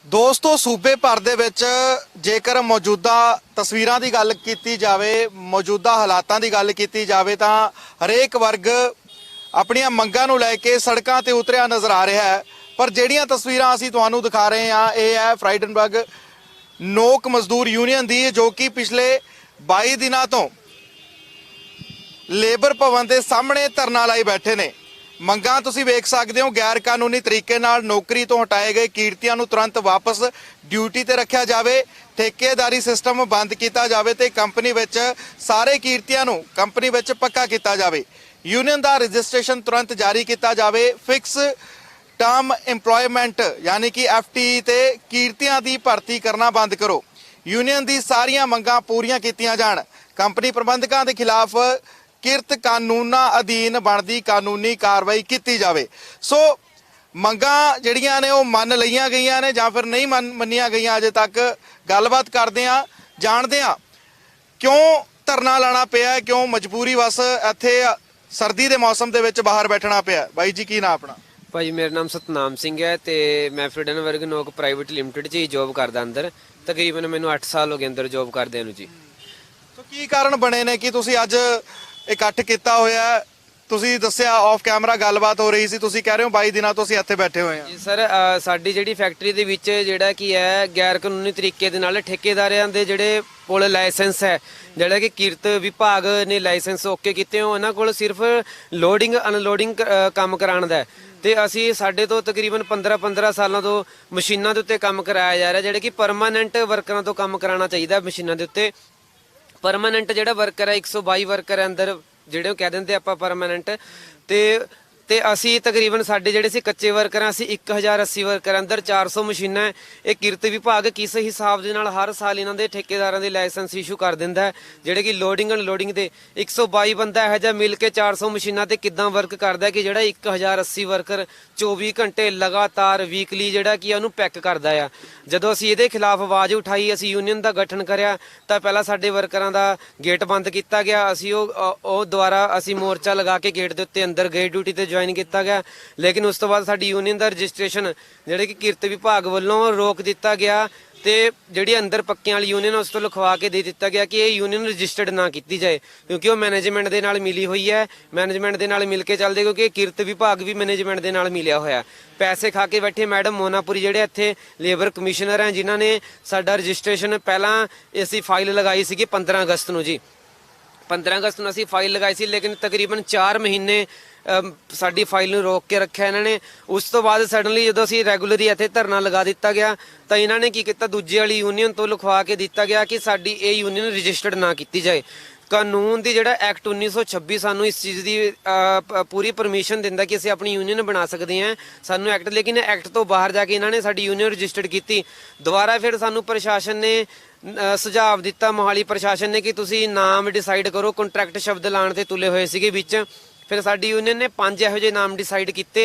ਦੋਸਤੋ ਸੂਬੇ ਭਰ ਦੇ ਵਿੱਚ ਜੇਕਰ ਮੌਜੂਦਾ ਤਸਵੀਰਾਂ ਦੀ ਗੱਲ ਕੀਤੀ ਜਾਵੇ, ਮੌਜੂਦਾ ਹਾਲਾਤਾਂ ਦੀ ਗੱਲ ਕੀਤੀ ਜਾਵੇ ਤਾਂ ਹਰੇਕ ਵਰਗ ਆਪਣੀਆਂ ਮੰਗਾਂ ਨੂੰ ਲੈ ਕੇ ਸੜਕਾਂ ਤੇ ਉਤਰਿਆ ਨਜ਼ਰ ਆ ਰਿਹਾ ਹੈ। ਪਰ ਜਿਹੜੀਆਂ ਤਸਵੀਰਾਂ ਅਸੀਂ ਤੁਹਾਨੂੰ ਦਿਖਾ ਰਹੇ ਹਾਂ ਇਹ ਹੈ ਫਰਾਈਡਨਬਰਗ ਨੋਕ ਮਜ਼ਦੂਰ ਯੂਨੀਅਨ ਦੀ, ਜੋ ਕਿ ਪਿਛਲੇ 22 ਦਿਨਾਂ ਤੋਂ ਲੇਬਰ ਭਵਨ ਦੇ ਸਾਹਮਣੇ ਧਰਨਾ ਲਾਈ ਬੈਠੇ ਨੇ। ਮੰਗਾਂ ਤੁਸੀਂ ਵੇਖ ਸਕਦੇ ਹੋ, ਗੈਰ ਕਾਨੂੰਨੀ ਤਰੀਕੇ ਨਾਲ ਨੌਕਰੀ ਤੋਂ ਹਟਾਏ ਗਏ ਕਿਰਤੀਆਂ ਨੂੰ ਤੁਰੰਤ ਵਾਪਸ ਡਿਊਟੀ ਤੇ ਰੱਖਿਆ ਜਾਵੇ, ਠੇਕੇਦਾਰੀ ਸਿਸਟਮ ਬੰਦ ਕੀਤਾ ਜਾਵੇ ਤੇ ਕੰਪਨੀ ਵਿੱਚ ਸਾਰੇ ਕਿਰਤੀਆਂ ਨੂੰ ਕੰਪਨੀ ਵਿੱਚ ਪੱਕਾ ਕੀਤਾ ਜਾਵੇ। ਯੂਨੀਅਨ ਦਾ ਰਜਿਸਟ੍ਰੇਸ਼ਨ ਤੁਰੰਤ ਜਾਰੀ ਕੀਤਾ ਜਾਵੇ। ਫਿਕਸ ਟਰਮ ਇੰਪਲੋਇਮੈਂਟ ਯਾਨੀ ਕਿ FTE ਤੇ ਕਿਰਤੀਆਂ ਦੀ ਭਰਤੀ ਕਰਨਾ ਬੰਦ ਕਰੋ। ਯੂਨੀਅਨ ਦੀ ਸਾਰੀਆਂ ਮੰਗਾਂ ਪੂਰੀਆਂ ਕੀਤੀਆਂ ਜਾਣ। ਕੰਪਨੀ ਪ੍ਰਬੰਧਕਾਂ ਦੇ ਖਿਲਾਫ ਕਿਰਤ ਕਾਨੂੰਨਾਂ ਅਧੀਨ ਬਣਦੀ ਕਾਨੂੰਨੀ ਕਾਰਵਾਈ ਕੀਤੀ ਜਾਵੇ। ਸੋ ਮੰਗਾਂ ਜਿਹੜੀਆਂ ਨੇ ਉਹ ਮੰਨ ਲਈਆਂ ਗਈਆਂ ਨੇ ਜਾਂ ਫਿਰ ਨਹੀਂ ਮੰਨੀਆਂ ਗਈਆਂ ਅਜੇ ਤੱਕ। ਗੱਲਬਾਤ ਕਰਦੇ ਆ, ਜਾਣਦੇ ਆ ਕਿਉਂ ਧਰਨਾ ਲਾਣਾ ਪਿਆ, ਕਿਉਂ ਮਜਬੂਰੀ ਵਸ ਇੱਥੇ ਸਰਦੀ ਦੇ ਮੌਸਮ ਦੇ ਵਿੱਚ ਬਾਹਰ ਬੈਠਣਾ ਪਿਆ। ਬਾਈ ਜੀ ਕੀ ਨਾਂ ਆਪਣਾ? ਭਾਜੀ ਮੇਰਾ ਨਾਮ ਸਤਨਾਮ ਸਿੰਘ ਹੈ ਤੇ ਮੈਂ ਫਰੀਡਨਬਰਗ ਨੋਕ ਪ੍ਰਾਈਵੇਟ ਲਿਮਟਿਡ 'ਚ ਹੀ ਜੋਬ ਕਰਦਾ ਅੰਦਰ। ਤਕਰੀਬਨ ਮੈਨੂੰ 8 ਸਾਲ ਹੋ ਗਏ ਅੰਦਰ ਜੋਬ ਕਰਦਿਆਂ ਨੂੰ ਜੀ। ਸੋ ਕੀ ਕਾਰਨ ਬਣੇ ਨੇ ਕਿ ਤੁਸੀਂ ਅੱਜ ਇਕੱਠ ਕੀਤਾ ਹੋਇਆ? ਤੁਸੀਂ ਦੱਸਿਆ ਆਫ ਕੈਮਰਾ ਗੱਲਬਾਤ ਹੋ ਰਹੀ ਸੀ, ਤੁਸੀਂ ਕਹਿ ਰਹੇ ਹੋ 22 ਦਿਨਾਂ ਤੋਂ ਅਸੀਂ ਇੱਥੇ ਬੈਠੇ ਹੋਏ ਹਾਂ। ਜੀ ਸਰ, ਸਾਡੀ ਜਿਹੜੀ ਫੈਕਟਰੀ ਦੇ ਵਿੱਚ ਜਿਹੜਾ ਕੀ ਹੈ ਗੈਰ ਕਾਨੂੰਨੀ ਤਰੀਕੇ ਦੇ ਨਾਲ ਠੇਕੇਦਾਰਾਂ ਦੇ ਜਿਹੜੇ ਕੋਲ ਲਾਇਸੈਂਸ ਹੈ, ਜਿਹੜਾ ਕਿ ਕਿਰਤ ਵਿਭਾਗ ਨੇ ਲਾਇਸੈਂਸ ਓਕੇ ਕੀਤੇ ਹੋ, ਉਹਨਾਂ ਕੋਲ ਸਿਰਫ ਲੋਡਿੰਗ ਅਨਲੋਡਿੰਗ ਕੰਮ ਕਰਾਉਣ ਦਾ ਤੇ ਅਸੀਂ ਸਾਡੇ ਤੋਂ ਤਕਰੀਬਨ 15 ਸਾਲਾਂ ਤੋਂ ਮਸ਼ੀਨਾਂ ਦੇ ਉੱਤੇ ਕੰਮ ਕਰਾਇਆ ਜਾ ਰਿਹਾ, ਜਿਹੜੇ ਕਿ ਪਰਮਾਨੈਂਟ ਵਰਕਰਾਂ ਤੋਂ ਕੰਮ ਕਰਾਉਣਾ ਚਾਹੀਦਾ ਮਸ਼ੀਨਾਂ ਦੇ ਉੱਤੇ। ਪਰਮਾਨੈਂਟ ਜਿਹੜਾ ਵਰਕਰ ਹੈ 122 ਵਰਕਰ ਹੈ ਅੰਦਰ, ਜਿਹੜੇ ਉਹ ਕਹਿ ਦਿੰਦੇ ਆਪਾਂ ਪਰਮਾਨੈਂਟ। ਤੇ ਅਸੀਂ ਤਕਰੀਬਨ ਸਾਡੇ ਜਿਹੜੇ ਸੀ ਕੱਚੇ ਵਰਕਰ ਆ, ਅਸੀਂ 1080 ਵਰਕਰ ਅੰਦਰ 400 ਮਸ਼ੀਨਾਂ। ਇਹ ਕਿਰਤ ਵਿਭਾਗ ਕਿਸ ਹਿਸਾਬ ਦੇ ਨਾਲ ਹਰ ਸਾਲ ਇਹਨਾਂ ਦੇ ਠੇਕੇਦਾਰਾਂ ਦੇ ਲਾਇਸੈਂਸ ਇਸ਼ੂ ਕਰ ਦਿੰਦਾ ਹੈ, ਜਿਹੜੇ ਕਿ ਲੋਡਿੰਗ ਅਨਲੋਡਿੰਗ ਦੇ 122 ਬੰਦਾ ਇਹੋ ਜਿਹਾ ਮਿਲ ਕੇ 400 ਮਸ਼ੀਨਾਂ ਤੇ ਕਿੱਦਾਂ ਵਰਕ ਕਰਦਾ ਕਿ ਜਿਹੜਾ 1080 ਵਰਕਰ 24 ਘੰਟੇ ਲਗਾਤਾਰ ਵੀਕਲੀ ਜਿਹੜਾ ਕਿ ਉਹਨੂੰ ਪੈਕ ਕਰਦਾ ਆ। ਜਦੋਂ ਅਸੀਂ ਇਹਦੇ ਖਿਲਾਫ ਆਵਾਜ਼ ਉਠਾਈ, ਅਸੀਂ ਯੂਨੀਅਨ ਦਾ ਗਠਨ ਕਰਿਆ ਤਾਂ ਪਹਿਲਾਂ ਸਾਡੇ ਵਰਕਰਾਂ ਦਾ ਗੇਟ ਬੰਦ ਕੀਤਾ ਗਿਆ। ਅਸੀਂ ਉਹ ਦੁਆਰਾ ਅਸੀਂ ਮੋਰਚਾ ਲਗਾ ਕੇ ਗੇਟ ਦੇ ਉੱਤੇ ਅੰਦਰ ਗਏ, ਡਿਊਟੀ ਤੇ ਜੁਆਇਨ ਕੀਤਾ ਗਿਆ। ਲੇਕਿਨ ਉਸ ਤੋਂ ਬਾਅਦ ਸਾਡੀ ਯੂਨੀਅਨ ਦਾ ਰਜਿਸਟ੍ਰੇਸ਼ਨ ਜਿਹੜੇ ਕਿ ਕਿਰਤ ਵਿਭਾਗ ਵੱਲੋਂ ਰੋਕ ਦਿੱਤਾ ਗਿਆ ਤੇ ਜਿਹੜੀ ਅੰਦਰ ਪੱਕਿਆਂ ਵਾਲੀ ਯੂਨੀਅਨ ਉਸ ਤੋਂ ਲਿਖਵਾ ਕੇ ਦੇ ਦਿੱਤਾ ਗਿਆ ਕਿ ਇਹ ਯੂਨੀਅਨ ਰਜਿਸਟਰਡ ਨਾ ਕੀਤੀ ਜਾਏ, ਕਿਉਂਕਿ ਉਹ ਮੈਨੇਜਮੈਂਟ ਦੇ ਨਾਲ ਮਿਲੀ ਹੋਈ ਹੈ, ਮੈਨੇਜਮੈਂਟ ਦੇ ਨਾਲ ਮਿਲ ਕੇ ਚੱਲਦੇ, ਕਿਉਂਕਿ ਕਿਰਤ ਵਿਭਾਗ ਵੀ ਮੈਨੇਜਮੈਂਟ ਦੇ ਨਾਲ ਮਿਲਿਆ ਹੋਇਆ। ਪੈਸੇ ਖਾ ਕੇ ਬੈਠੇ ਮੈਡਮ ਮੋਨਾਪੁਰੀ ਜਿਹੜੇ ਇੱਥੇ ਲੇਬਰ ਕਮਿਸ਼ਨਰ ਹੈ, ਜਿਨ੍ਹਾਂ ਨੇ ਸਾਡਾ ਰਜਿਸਟ੍ਰੇਸ਼ਨ ਪਹਿਲਾਂ ਅਸੀਂ ਫਾਈਲ ਲਗਾਈ ਸੀਗੀ 15 ਅਗਸਤ ਨੂੰ ਜੀ। 15 ਅਗਸਤ ਨੂੰ ਅਸੀਂ ਫਾਈਲ ਲਗਾਈ ਸੀ, ਲੇਕਿਨ ਤਕਰੀਬਨ 4 ਮਹੀਨੇ ਸਾਡੀ ਫਾਈਲ ਨੂੰ ਰੋਕ ਕੇ ਰੱਖਿਆ ਇਹਨਾਂ ਨੇ। ਉਸ ਤੋਂ ਬਾਅਦ ਸਡਨਲੀ ਜਦੋਂ ਅਸੀਂ ਰੈਗੂਲਰੀ ਇੱਥੇ ਧਰਨਾ ਲਗਾ ਦਿੱਤਾ ਗਿਆ ਤਾਂ ਇਹਨਾਂ ਨੇ ਕੀ ਕੀਤਾ, ਦੂਜੀ ਵਾਲੀ ਯੂਨੀਅਨ ਤੋਂ ਲਿਖਵਾ ਕੇ ਦਿੱਤਾ ਗਿਆ ਕਿ ਸਾਡੀ ਇਹ ਯੂਨੀਅਨ ਰਜਿਸਟਰਡ ਨਾ ਕੀਤੀ ਜਾਏ। ਕਾਨੂੰਨ ਦੀ ਜਿਹੜਾ ਐਕਟ 1926 ਸਾਨੂੰ ਇਸ ਚੀਜ਼ ਦੀ ਪੂਰੀ ਪਰਮਿਸ਼ਨ ਦਿੰਦਾ ਕਿ ਅਸੀਂ ਆਪਣੀ ਯੂਨੀਅਨ ਬਣਾ ਸਕਦੇ ਹਾਂ, ਸਾਨੂੰ ਐਕਟ। ਲੇਕਿਨ ਐਕਟ ਤੋਂ ਬਾਹਰ ਜਾ ਕੇ ਇਹਨਾਂ ਨੇ ਸਾਡੀ ਯੂਨੀਅਨ ਰਜਿਸਟਰਡ ਕੀਤੀ। ਦੁਬਾਰਾ ਫਿਰ ਸਾਨੂੰ ਪ੍ਰਸ਼ਾਸਨ ਨੇ ਸੁਝਾਅ ਦਿੱਤਾ, ਮੋਹਾਲੀ ਪ੍ਰਸ਼ਾਸਨ ਨੇ, ਕਿ ਤੁਸੀਂ ਨਾਮ ਡਿਸਾਈਡ ਕਰੋ। ਕੰਟਰੈਕਟ ਸ਼ਬਦ ਲਾਉਣ ਤੇ ਤੁਲੇ ਹੋਏ ਸੀਗੇ ਵਿੱਚ। ਫਿਰ ਸਾਡੀ ਯੂਨੀਅਨ ਨੇ 5 ਇਹੋ ਜਿਹੇ ਨਾਮ ਡਿਸਾਈਡ ਕੀਤੇ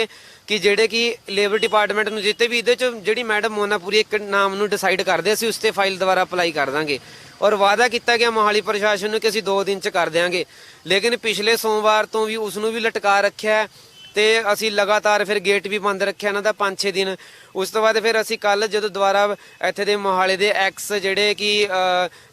ਕਿ ਜਿਹੜੇ ਕਿ ਲੇਬਰ ਡਿਪਾਰਟਮੈਂਟ ਨੂੰ ਦਿੱਤੇ ਵੀ। ਇਹਦੇ 'ਚ ਜਿਹੜੀ ਮੈਡਮ ਮੋਨਾਪੁਰੀ ਇੱਕ ਨਾਮ ਨੂੰ ਡਿਸਾਈਡ ਕਰਦੇ, ਅਸੀਂ ਉਸ ਤੇ ਫਾਈਲ ਦੁਬਾਰਾ ਅਪਲਾਈ ਕਰ ਦਾਂਗੇ। ਔਰ ਵਾਅਦਾ ਕੀਤਾ ਗਿਆ ਮੋਹਾਲੀ ਪ੍ਰਸ਼ਾਸਨ ਨੂੰ ਕਿ ਅਸੀਂ 2 ਦਿਨ 'ਚ ਕਰ ਦਿਆਂਗੇ। ਲੇਕਿਨ ਪਿਛਲੇ ਸੋਮਵਾਰ ਤੋਂ ਵੀ ਉਸ ਨੂੰ ਵੀ ਲਟਕਾ ਰੱਖਿਆ ਤੇ ਅਸੀਂ ਲਗਾਤਾਰ ਫਿਰ ਗੇਟ ਵੀ ਬੰਦ ਰੱਖਿਆ ਇਹਨਾਂ ਦਾ 5-6 ਦਿਨ। ਉਸ ਤੋਂ ਬਾਅਦ ਫਿਰ ਅਸੀਂ ਕੱਲ ਜਦੋਂ ਦੁਬਾਰਾ ਇੱਥੇ ਦੇ ਮੋਹਾਲੀ ਦੇ ਐਕਸ ਜਿਹੜੇ ਕਿ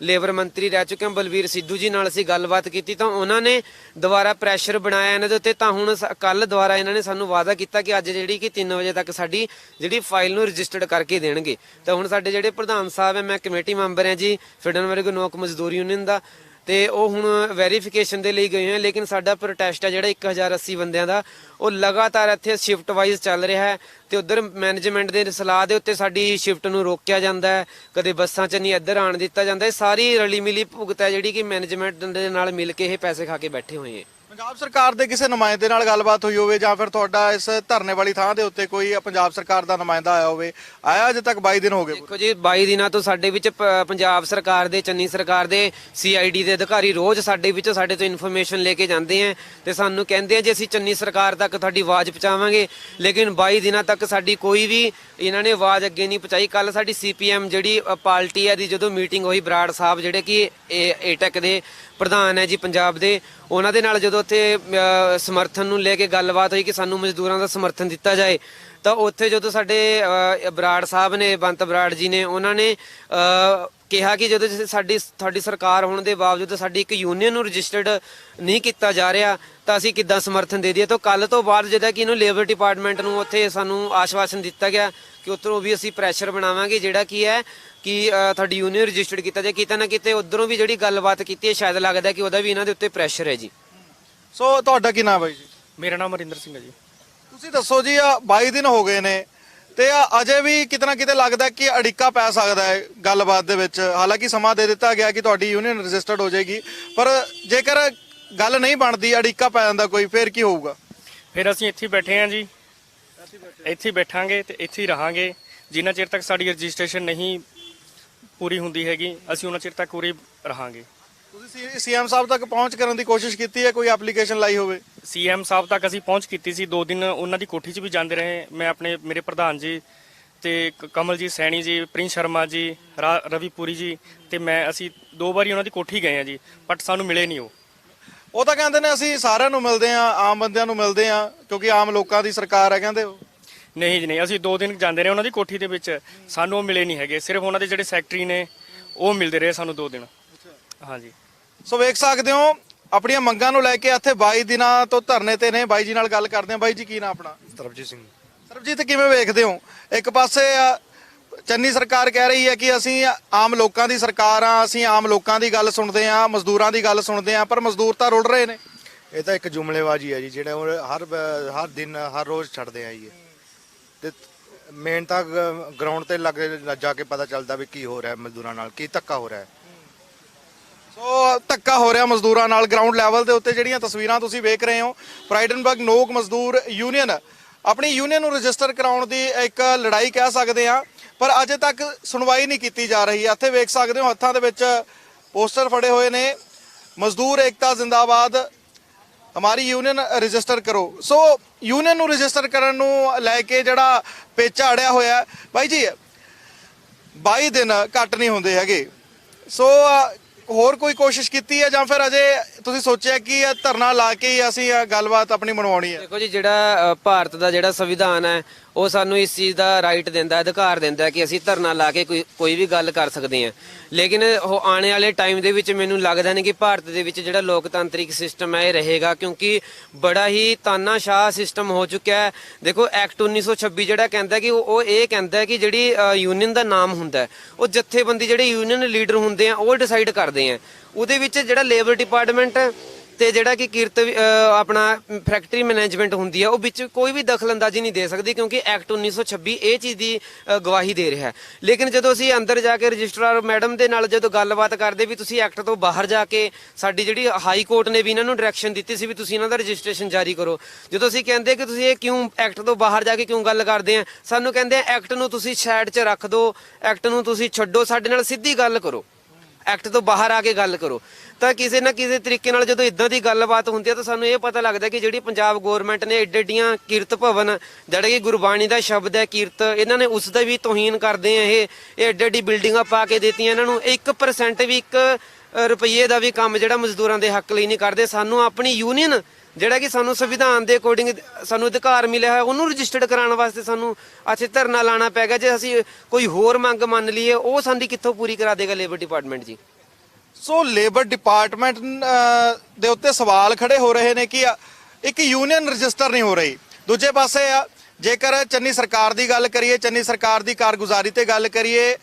ਲੇਬਰ ਮੰਤਰੀ ਰਹਿ ਚੁੱਕੇ ਹਨ ਬਲਵੀਰ ਸਿੱਧੂ ਜੀ ਨਾਲ ਅਸੀਂ ਗੱਲਬਾਤ ਕੀਤੀ ਤਾਂ ਉਹਨਾਂ ਨੇ ਦੁਬਾਰਾ ਪ੍ਰੈਸ਼ਰ ਬਣਾਇਆ ਇਹਨਾਂ ਦੇ ਉੱਤੇ। ਤਾਂ ਹੁਣ ਕੱਲ ਦੁਬਾਰਾ ਇਹਨਾਂ ਨੇ ਸਾਨੂੰ ਵਾਅਦਾ ਕੀਤਾ ਕਿ ਅੱਜ ਜਿਹੜੀ ਕਿ 3 ਵਜੇ ਤੱਕ ਸਾਡੀ ਜਿਹੜੀ ਫਾਈਲ ਨੂੰ ਰਜਿਸਟਰਡ ਕਰਕੇ ਦੇਣਗੇ। ਤਾਂ ਹੁਣ ਸਾਡੇ ਜਿਹੜੇ ਪ੍ਰਧਾਨ ਸਾਹਿਬ ਹੈ, ਮੈਂ ਕਮੇਟੀ ਮੈਂਬਰ ਹਾਂ ਜੀ ਫਰੀਡਨਬਰਗ ਨੋਕ ਮਜ਼ਦੂਰ ਯੂਨੀਅਨ ਦਾ, ਤੇ ਉਹ ਹੁਣ ਵੈਰੀਫਿਕੇਸ਼ਨ ਦੇ ਲਈ ਗਏ ਹੋਏ। ਲੇਕਿਨ ਸਾਡਾ ਪ੍ਰੋਟੈਸਟ ਹੈ ਜਿਹੜਾ 1080 ਬੰਦਿਆਂ ਦਾ, ਉਹ ਲਗਾਤਾਰ ਇੱਥੇ ਸ਼ਿਫਟ ਵਾਈਜ਼ ਚੱਲ ਰਿਹਾ ਹੈ ਤੇ ਉਧਰ ਮੈਨੇਜਮੈਂਟ ਦੇ ਸਲਾਹ ਦੇ ਉੱਤੇ ਸਾਡੀ ਸ਼ਿਫਟ ਨੂੰ ਰੋਕਿਆ ਜਾਂਦਾ ਹੈ, ਕਦੇ ਬੱਸਾਂ 'ਚ ਨਹੀਂ ਇੱਧਰ ਆਣ ਦਿੱਤਾ ਜਾਂਦਾ। ਸਾਰੀ ਰਲੀ ਮਿਲੀ ਭੁਗਤ ਹੈ ਜਿਹੜੀ ਕਿ ਮੈਨੇਜਮੈਂਟ ਦੇ ਨਾਲ ਮਿਲ ਕੇ ਇਹ ਪੈਸੇ ਖਾ ਕੇ ਬੈਠੇ ਹੋਏ ਹੈ। ਪੰਜਾਬ ਸਰਕਾਰ ਦੇ ਕਿਸੇ ਨੁਮਾਇੰਦੇ ਨਾਲ ਗੱਲਬਾਤ ਹੋਈ ਹੋਵੇ ਜਾਂ ਫਿਰ ਤੁਹਾਡਾ ਇਸ ਧਰਨੇ ਵਾਲੀ ਥਾਂ ਦੇ ਉੱਤੇ ਕੋਈ ਪੰਜਾਬ ਸਰਕਾਰ ਦਾ ਨੁਮਾਇੰਦਾ ਆਇਆ ਹੋਵੇ? ਆਇਆ ਅਜੇ ਤੱਕ 22 ਦਿਨ ਹੋ ਗਏ। ਦੇਖੋ ਜੀ, 22 ਦਿਨਾਂ ਤੋਂ ਸਾਡੇ ਵਿੱਚ ਪੰਜਾਬ ਸਰਕਾਰ ਦੇ, ਚੰਨੀ ਸਰਕਾਰ ਦੇ CID ਦੇ ਅਧਿਕਾਰੀ ਰੋਜ਼ ਸਾਡੇ ਤੋਂ ਇਨਫੋਰਮੇਸ਼ਨ ਲੈ ਕੇ ਜਾਂਦੇ ਆ ਤੇ ਸਾਨੂੰ ਕਹਿੰਦੇ ਆ ਜੀ ਅਸੀਂ ਚੰਨੀ ਸਰਕਾਰ ਤੱਕ ਤੁਹਾਡੀ ਆਵਾਜ਼ ਪਹੁੰਚਾਵਾਂਗੇ। ਲੇਕਿਨ 22 ਦਿਨਾਂ ਤੱਕ ਸਾਡੀ ਕੋਈ ਵੀ ਇਹਨਾਂ ਨੇ ਆਵਾਜ਼ ਅੱਗੇ ਨਹੀਂ ਪਹੁੰਚਾਈ। ਕੱਲ ਸਾਡੀ CPM ਜਿਹੜੀ ਪਾਰਟੀ ਹੈ ਦੀ ਜਦੋਂ ਮੀਟਿੰਗ ਹੋਈ, ਬਰਾੜ ਸਾਹਿਬ ਜਿਹੜੇ ਕਿ ਏਟੈਕ ਦੇ ਪ੍ਰਧਾਨ ਹੈ ਜੀ ਪੰਜਾਬ ਦੇ, ਉਹਨਾਂ ਦੇ ਨਾਲ ਜਦੋਂ ਉੱਥੇ ਸਮਰਥਨ ਨੂੰ ਲੈ ਕੇ ਗੱਲਬਾਤ ਹੋਈ ਕਿ ਸਾਨੂੰ ਮਜ਼ਦੂਰਾਂ ਦਾ ਸਮਰਥਨ ਦਿੱਤਾ ਜਾਏ ਤਾਂ ਉੱਥੇ ਜਦੋਂ ਸਾਡੇ ਬਰਾੜ ਸਾਹਿਬ ਨੇ, ਬੰਤ ਬਰਾੜ ਜੀ ਨੇ, ਉਹਨਾਂ ਨੇ ਕਿਹਾ ਕਿ ਜਦੋਂ ਸਾਡੀ ਸਰਕਾਰ ਹੋਣ ਦੇ ਬਾਵਜੂਦ ਸਾਡੀ ਇੱਕ ਯੂਨੀਅਨ ਨੂੰ ਰਜਿਸਟਰਡ ਨਹੀਂ ਕੀਤਾ ਜਾ ਰਿਹਾ ਤਾਂ ਅਸੀਂ ਕਿੱਦਾਂ ਸਮਰਥਨ ਦੇ ਦਈਏ। ਤਾਂ ਕੱਲ ਤੋਂ ਬਾਅਦ ਜਿਹੜਾ ਕਿ ਇਹਨੂੰ ਲੇਬਰ ਡਿਪਾਰਟਮੈਂਟ ਨੂੰ ਉੱਥੇ ਸਾਨੂੰ ਆਸ਼ਵਾਸਨ ਦਿੱਤਾ ਗਿਆ ਕਿ ਉੱਧਰੋਂ ਵੀ ਅਸੀਂ ਪ੍ਰੈਸ਼ਰ ਬਣਾਵਾਂਗੇ, ਜਿਹੜਾ ਕੀ ਹੈ ਕਿ ਤੁਹਾਡੀ ਯੂਨੀਅਨ ਰਜਿਸਟਰਡ ਕੀਤਾ ਜਾਏ। ਕਿਤੇ ਨਾ ਕਿਤੇ ਉੱਧਰੋਂ ਵੀ ਜਿਹੜੀ ਗੱਲਬਾਤ ਕੀਤੀ ਹੈ, ਸ਼ਾਇਦ ਲੱਗਦਾ ਕਿ ਉਹਦਾ ਵੀ ਇਹਨਾਂ ਦੇ ਉੱਤੇ ਪ੍ਰੈਸ਼ਰ ਹੈ ਜੀ। ਸੋ ਤੁਹਾਡਾ ਕੀ ਨਾਮ ਹੈ ਜੀ? ਮੇਰਾ ਨਾਮ ਅਰਿੰਦਰ ਸਿੰਘ ਹੈ ਜੀ। ਤੁਸੀਂ ਦੱਸੋ ਜੀ, 22 ਦਿਨ ਹੋ ਗਏ ਨੇ ਤੇ ਅਜੇ ਵੀ ਕਿਤੇ ਨਾ ਕਿਤੇ ਲੱਗਦਾ ਕਿ ਅੜਿੱਕਾ ਪੈ ਸਕਦਾ ਹੈ ਗੱਲਬਾਤ ਦੇ ਵਿੱਚ। ਹਾਲਾਂਕਿ ਸਮਾਂ ਦੇ ਦਿੱਤਾ ਗਿਆ ਕਿ ਤੁਹਾਡੀ ਯੂਨੀਅਨ ਰਜਿਸਟਰਡ ਹੋ ਜਾਏਗੀ, ਪਰ ਜੇਕਰ ਗੱਲ ਨਹੀਂ ਬਣਦੀ, ਅੜਿੱਕਾ ਪੈ ਜਾਂਦਾ ਕੋਈ, ਫਿਰ ਕੀ ਹੋਊਗਾ? ਫਿਰ ਅਸੀਂ ਇੱਥੇ ਹੀ ਬੈਠੇ ਹਾਂ ਜੀ, ਇੱਥੇ ਹੀ ਬੈਠਾਂਗੇ ਤੇ ਇੱਥੇ ਹੀ ਰਹਾਂਗੇ ਜਿੰਨਾ ਚਿਰ ਤੱਕ ਸਾਡੀ ਰਜਿਸਟ੍ਰੇਸ਼ਨ ਨਹੀਂ ਪੂਰੀ ਹੁੰਦੀ ਹੈਗੀ, ਅਸੀਂ ਉਹਨਾਂ ਚਿਰ ਤੱਕ ਉਰੇ ਰਹਾਂਗੇ। ਤੁਸੀਂ ਸੀਐਮ ਸਾਹਿਬ ਤੱਕ ਪਹੁੰਚ ਕਰਨ ਦੀ ਕੋਸ਼ਿਸ਼ ਕੀਤੀ ਹੈ? ਕੋਈ ਐਪਲੀਕੇਸ਼ਨ ਲਾਈ ਹੋਵੇ? ਸੀਐਮ ਸਾਹਿਬ ਤੱਕ ਅਸੀਂ ਪਹੁੰਚ ਕੀਤੀ ਸੀ, 2 ਦਿਨ ਉਹਨਾਂ ਦੀ ਕੋਠੀ 'ਚ ਵੀ ਜਾਂਦੇ ਰਹੇ। ਮੈਂ ਮੇਰੇ ਪ੍ਰਧਾਨ ਜੀ ਤੇ ਕਮਲਜੀਤ ਸੈਣੀ ਜੀ, ਪ੍ਰਿੰਸ ਸ਼ਰਮਾ ਜੀ, ਰਵੀਪੁਰੀ ਜੀ ਤੇ ਅਸੀਂ 2 ਵਾਰੀ ਉਹਨਾਂ ਦੀ ਕੋਠੀ ਗਏ ਆ ਜੀ, ਬਟ ਸਾਨੂੰ ਮਿਲੇ ਨਹੀਂ ਉਹ ਤਾਂ ਕਹਿੰਦੇ ਨੇ ਅਸੀਂ ਸਾਰਿਆਂ ਨੂੰ ਮਿਲਦੇ ਆ, ਆਮ ਬੰਦਿਆਂ ਨੂੰ ਮਿਲਦੇ ਆ, ਕਿਉਂਕਿ ਆਮ ਲੋਕਾਂ ਦੀ ਸਰਕਾਰ ਹੈ ਕਹਿੰਦੇ ਉਹ। ਨਹੀਂ ਜੀ ਨਹੀਂ, ਅਸੀਂ 2 ਦਿਨ ਜਾਂਦੇ ਰਹੇ ਉਹਨਾਂ ਦੀ ਕੋਠੀ ਦੇ ਵਿੱਚ, ਸਾਨੂੰ ਉਹ ਮਿਲੇ ਨਹੀਂ ਹੈਗੇ। ਸਿਰਫ ਉਹਨਾਂ ਦੇ ਜਿਹੜੇ ਸੈਕਟਰੀ ਨੇ ਉਹ ਮਿਲਦੇ ਰਹੇ ਸਾਨੂੰ 2 ਦਿਨ। ਹਾਂਜੀ, ਸੋ ਵੇਖ ਸਕਦੇ ਹੋ ਆਪਣੀਆਂ ਮੰਗਾਂ ਨੂੰ ਲੈ ਕੇ ਇੱਥੇ 22 ਦਿਨਾਂ ਤੋਂ ਧਰਨੇ ਤੇ ਨੇ। ਬਾਈ ਜੀ ਨਾਲ ਗੱਲ ਕਰਦੇ ਹਾਂ। ਬਾਈ ਜੀ ਕੀ ਨਾਮ ਆਪਣਾ? ਸਰਬਜੀਤ ਸਿੰਘ। ਸਰਬਜੀਤ, ਕਿਵੇਂ ਵੇਖਦੇ ਹੋ? ਇੱਕ ਪਾਸੇ ਚੰਨੀ ਸਰਕਾਰ ਕਹਿ ਰਹੀ ਹੈ ਕਿ ਅਸੀਂ ਆਮ ਲੋਕਾਂ ਦੀ ਸਰਕਾਰ ਆ, ਅਸੀਂ ਆਮ ਲੋਕਾਂ ਦੀ ਗੱਲ ਸੁਣਦੇ ਆ, ਮਜ਼ਦੂਰਾਂ ਦੀ ਗੱਲ ਸੁਣਦੇ ਆ, ਪਰ ਮਜ਼ਦੂਰ ਤਾਂ ਰੁੜ ਰਹੇ ਨੇ। ਇਹ ਤਾਂ ਇੱਕ ਜੁਮਲੇਬਾਜ਼ੀ ਹੈ ਜੀ, ਜਿਹੜੇ ਉਹ ਹਰ ਦਿਨ ਹਰ ਰੋਜ਼ ਛੱਡਦੇ ਆ ਜੀ। ਤੇ ਮੇਨ ਤਾਂ ਗਰਾਊਂਡ ਤੇ ਲੱਗ ਜਾ ਕੇ ਪਤਾ ਚੱਲਦਾ ਵੀ ਕੀ ਹੋ ਰਿਹਾ ਮਜ਼ਦੂਰਾਂ ਨਾਲ, ਕੀ ਧੱਕਾ ਹੋ ਰਿਹਾ ਹੈ। ਸੋ ਧੱਕਾ ਹੋ ਰਿਹਾ ਮਜ਼ਦੂਰਾਂ ਨਾਲ ਗਰਾਊਂਡ ਲੈਵਲ ਦੇ ਉੱਤੇ। ਜਿਹੜੀਆਂ ਤਸਵੀਰਾਂ ਤੁਸੀਂ ਵੇਖ ਰਹੇ ਹੋ, ਫਰਾਈਡਨਬਰਗ ਨੋਕ ਮਜ਼ਦੂਰ ਯੂਨੀਅਨ ਆਪਣੀ ਯੂਨੀਅਨ ਨੂੰ ਰਜਿਸਟਰ ਕਰਾਉਣ ਦੀ ਇੱਕ ਲੜਾਈ ਕਹਿ ਸਕਦੇ ਆ, ਪਰ ਅਜੇ ਤੱਕ ਸੁਣਵਾਈ ਨਹੀਂ ਕੀਤੀ ਜਾ ਰਹੀ। ਇੱਥੇ ਵੇਖ ਸਕਦੇ ਹੋ ਹੱਥਾਂ ਦੇ ਵਿੱਚ ਪੋਸਟਰ ਫੜੇ ਹੋਏ ਨੇ, ਮਜ਼ਦੂਰ ਏਕਤਾ ਜ਼ਿੰਦਾਬਾਦ, ਹਮਾਰੀ ਯੂਨੀਅਨ ਰਜਿਸਟਰ ਕਰੋ। ਸੋ ਯੂਨੀਅਨ ਨੂੰ ਰਜਿਸਟਰ ਕਰਨ ਨੂੰ ਲੈ ਕੇ ਜਿਹੜਾ ਪੇਚਾ ਅੜਿਆ ਹੋਇਆ। ਬਾਈ ਜੀ, 22 ਦਿਨ ਘੱਟ ਨਹੀਂ ਹੁੰਦੇ ਹੈਗੇ, ਸੋ ਹੋਰ ਕੋਈ ਕੋਸ਼ਿਸ਼ ਕੀਤੀ ਹੈ ਜਾਂ ਫਿਰ ਅਜੇ ਤੁਸੀਂ ਸੋਚਿਆ ਕਿ ਧਰਨਾ ਲਾ ਕੇ ਹੀ ਅਸੀਂ ਗੱਲਬਾਤ ਆਪਣੀ ਮਨਵਾਉਣੀ ਹੈ? ਦੇਖੋ ਜੀ, ਜਿਹੜਾ ਭਾਰਤ ਦਾ ਜਿਹੜਾ ਸੰਵਿਧਾਨ ਹੈ ਉਹ ਸਾਨੂੰ ਇਸ ਚੀਜ਼ ਦਾ ਰਾਈਟ ਦਿੰਦਾ, ਅਧਿਕਾਰ ਦਿੰਦਾ ਕਿ ਅਸੀਂ ਧਰਨਾ ਲਾ ਕੇ ਕੋਈ ਵੀ ਗੱਲ ਕਰ ਸਕਦੇ ਹਾਂ। ਲੇਕਿਨ ਉਹ ਆਉਣ ਵਾਲੇ ਟਾਈਮ ਦੇ ਵਿੱਚ ਮੈਨੂੰ ਲੱਗਦਾ ਨਹੀਂ ਕਿ ਭਾਰਤ ਦੇ ਵਿੱਚ ਜਿਹੜਾ ਲੋਕਤੰਤਰਿਕ ਸਿਸਟਮ ਹੈ ਇਹ ਰਹੇਗਾ, ਕਿਉਂਕਿ ਬੜਾ ਹੀ ਤਾਨਾਸ਼ਾਹ ਸਿਸਟਮ ਹੋ ਚੁੱਕਿਆ ਹੈ। ਦੇਖੋ, ਐਕਟ 1926 ਜਿਹੜਾ ਕਹਿੰਦਾ ਕਿ ਉਹ ਇਹ ਕਹਿੰਦਾ ਕਿ ਜਿਹੜੀ ਯੂਨੀਅਨ ਦਾ ਨਾਮ ਹੁੰਦਾ ਉਹ ਜਥੇਬੰਦੀ, ਜਿਹੜੇ ਯੂਨੀਅਨ ਲੀਡਰ ਹੁੰਦੇ ਆ ਉਹ ਡਿਸਾਈਡ ਕਰਦੇ ਆ। ਉਹਦੇ ਵਿੱਚ ਜਿਹੜਾ ਲੇਬਰ ਡਿਪਾਰਟਮੈਂਟ ਤੇ ਜਿਹੜਾ ਕਿ ਕਿਰਤ ਆਪਣਾ ਫੈਕਟਰੀ ਮੈਨੇਜਮੈਂਟ ਹੁੰਦੀ ਹੈ ਉਹ ਵਿੱਚ ਕੋਈ ਵੀ ਦਖਲਅੰਦਾਜ਼ੀ ਨਹੀਂ ਦੇ ਸਕਦੀ, ਕਿਉਂਕਿ ਐਕਟ 1926 ਇਹ ਚੀਜ਼ ਦੀ ਗਵਾਹੀ ਦੇ ਰਿਹਾ ਹੈ। ਲੇਕਿਨ ਜਦੋਂ ਅਸੀਂ ਅੰਦਰ ਜਾ ਕੇ ਰਜਿਸਟਰਾਰ ਮੈਡਮ ਦੇ ਨਾਲ ਜਦੋਂ ਗੱਲਬਾਤ ਕਰਦੇ ਵੀ ਤੁਸੀਂ ਐਕਟ ਤੋਂ ਬਾਹਰ ਜਾ ਕੇ, ਸਾਡੀ ਜਿਹੜੀ ਹਾਈ ਕੋਰਟ ਨੇ ਵੀ ਇਹਨਾਂ ਨੂੰ ਡਾਇਰੈਕਸ਼ਨ ਦਿੱਤੀ ਸੀ ਵੀ ਤੁਸੀਂ ਇਹਨਾਂ ਦਾ ਰਜਿਸਟ੍ਰੇਸ਼ਨ ਜਾਰੀ ਕਰੋ, ਜਦੋਂ ਅਸੀਂ ਕਹਿੰਦੇ ਕਿ ਤੁਸੀਂ ਇਹ ਕਿਉਂ ਐਕਟ ਤੋਂ ਬਾਹਰ ਜਾ ਕੇ ਕਿਉਂ ਗੱਲ ਕਰਦੇ ਆ, ਸਾਨੂੰ ਕਹਿੰਦੇ ਆ ਐਕਟ ਨੂੰ ਤੁਸੀਂ ਸਾਈਡ 'ਚ ਰੱਖ ਦਿਓ, ਐਕਟ ਨੂੰ ਤੁਸੀਂ ਛੱਡੋ, ਸਾਡੇ ਨਾਲ ਸਿੱਧੀ ਗੱਲ ਕਰੋ, ਐਕਟ ਤੋਂ ਬਾਹਰ ਆ ਕੇ ਗੱਲ ਕਰੋ। ਤਾਂ ਕਿਸੇ ਨਾ ਕਿਸੇ ਤਰੀਕੇ ਨਾਲ ਜਦੋਂ ਇਦਾਂ ਦੀ ਗੱਲਬਾਤ ਹੁੰਦੀ ਹੈ ਤਾਂ ਸਾਨੂੰ ਇਹ ਪਤਾ ਲੱਗਦਾ ਕਿ ਜਿਹੜੀ ਪੰਜਾਬ ਗਵਰਨਮੈਂਟ ਨੇ ਏਡੀਆਂ ਕੀਰਤ ਭਵਨ, ਜਿਹੜਾ ਕਿ ਗੁਰਬਾਣੀ ਦਾ ਸ਼ਬਦ ਹੈ ਕੀਰਤ, ਇਹਨਾਂ ਨੇ ਉਸ ਦਾ ਵੀ ਤੋਹੀਨ ਕਰਦੇ ਆ। ਇਹ ਏਡੀ ਬਿਲਡਿੰਗਾਂ ਪਾ ਕੇ ਦਿੱਤੀਆਂ ਇਹਨਾਂ ਨੂੰ, 1% ਵੀ 1 ਰੁਪਈਏ ਦਾ ਵੀ ਕੰਮ ਜਿਹੜਾ ਮਜ਼ਦੂਰਾਂ ਦੇ ਹੱਕ ਲਈ ਨਹੀਂ ਕਰਦੇ। ਸਾਨੂੰ ਆਪਣੀ ਯੂਨੀਅਨ, ਜਿਹੜਾ ਕਿ ਸਾਨੂੰ ਸੰਵਿਧਾਨ ਦੇ ਅਕੋਰਡਿੰਗ ਸਾਨੂੰ ਅਧਿਕਾਰ ਮਿਲਿਆ ਹੈ, ਉਹਨੂੰ ਰਜਿਸਟਰਡ ਕਰਾਉਣ ਵਾਸਤੇ ਸਾਨੂੰ ਇੱਥੇ ਧਰਨਾ ਲਾਣਾ ਪੈ ਗਿਆ। ਜੇ ਅਸੀਂ ਕੋਈ ਹੋਰ ਮੰਗ ਮੰਨ ਲਈਏ, ਉਹ ਸਾਡੀ ਕਿੱਥੋਂ ਪੂਰੀ ਕਰਾ ਦੇਗਾ ਲੇਬਰ ਡਿਪਾਰਟਮੈਂਟ ਜੀ? ਸੋ ਲੇਬਰ ਡਿਪਾਰਟਮੈਂਟ ਦੇ ਉੱਤੇ ਸਵਾਲ ਖੜੇ ਹੋ ਰਹੇ ਨੇ ਕਿ ਇੱਕ ਯੂਨੀਅਨ ਰਜਿਸਟਰ ਨਹੀਂ ਹੋ ਰਹੀ। ਦੂਜੇ ਪਾਸੇ ਜੇਕਰ ਚੰਨੀ ਸਰਕਾਰ ਦੀ ਗੱਲ ਕਰੀਏ, ਚੰਨੀ ਸਰਕਾਰ ਦੀ ਕਾਰਗੁਜ਼ਾਰੀ ਤੇ ਗੱਲ ਕਰੀਏ,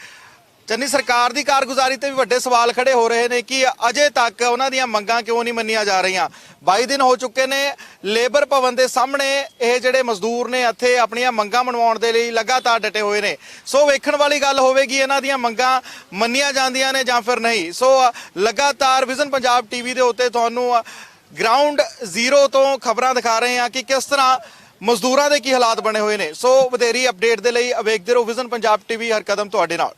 ਚੰਨੀ ਸਰਕਾਰ ਦੀ ਕਾਰਗੁਜ਼ਾਰੀ ਤੇ ਵੀ ਵੱਡੇ ਸਵਾਲ ਖੜੇ ਹੋ ਰਹੇ ਨੇ ਕਿ ਅਜੇ ਤੱਕ ਉਹਨਾਂ ਦੀਆਂ ਮੰਗਾਂ ਕਿਉਂ ਨਹੀਂ ਮੰਨੀਆਂ ਜਾ ਰਹੀਆਂ। 22 ਦਿਨ ਹੋ ਚੁੱਕੇ ਨੇ, ਲੇਬਰ ਭਵਨ ਦੇ ਸਾਹਮਣੇ ਇਹ ਜਿਹੜੇ ਮਜ਼ਦੂਰ ਨੇ ਇੱਥੇ ਆਪਣੀਆਂ ਮੰਗਾਂ ਮਨਵਾਉਣ ਦੇ ਲਈ ਲਗਾਤਾਰ ਡਟੇ ਹੋਏ ਨੇ। ਸੋ ਵੇਖਣ ਵਾਲੀ ਗੱਲ ਹੋਵੇਗੀ ਇਹਨਾਂ ਦੀਆਂ ਮੰਗਾਂ ਮੰਨੀਆਂ ਜਾਂਦੀਆਂ ਨੇ ਜਾਂ ਫਿਰ ਨਹੀਂ। ਸੋ ਲਗਾਤਾਰ ਵਿਜ਼ਨ ਪੰਜਾਬ ਟੀਵੀ ਦੇ ਉੱਤੇ ਤੁਹਾਨੂੰ ਗਰਾਊਂਡ ਜ਼ੀਰੋ ਤੋਂ ਖਬਰਾਂ ਦਿਖਾ ਰਹੇ ਹਾਂ ਕਿ ਕਿਸ ਤਰ੍ਹਾਂ ਮਜ਼ਦੂਰਾਂ ਦੇ ਕੀ ਹਾਲਾਤ ਬਣੇ ਹੋਏ ਨੇ। ਸੋ ਵਧੇਰੀ ਅਪਡੇਟ ਦੇ ਲਈ ਵੇਖਦੇ ਰਹੋ ਵਿਜ਼ਨ ਪੰਜਾਬ ਟੀਵੀ, ਹਰ ਕਦਮ ਤੁਹਾਡੇ ਨਾਲ।